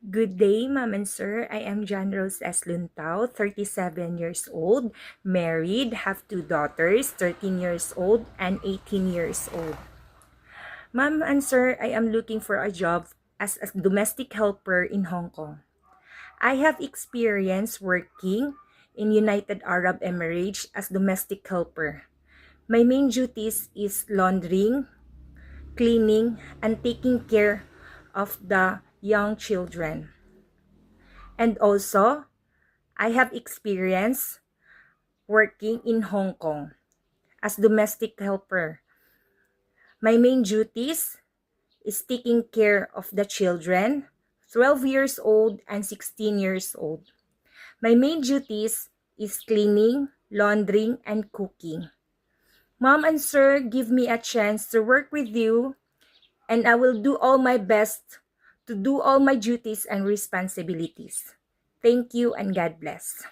Good day, Ma'am and Sir. I am John Rose S. Luntao, 37 years old, married, have two daughters, 13 years old and 18 years old. Ma'am and Sir, I am looking for a job as a domestic helper in Hong Kong. I have experience working in United Arab Emirates as domestic helper. My main duties is laundering, cleaning, and taking care of the young children. And also, I have experience working in Hong Kong as domestic helper. My main duties is taking care of the children, 12 years old and 16 years old. My main duties is cleaning, laundering, and cooking. Mom and Sir, give me a chance to work with you, and I will do all my best to do all my duties and responsibilities. Thank you and God bless.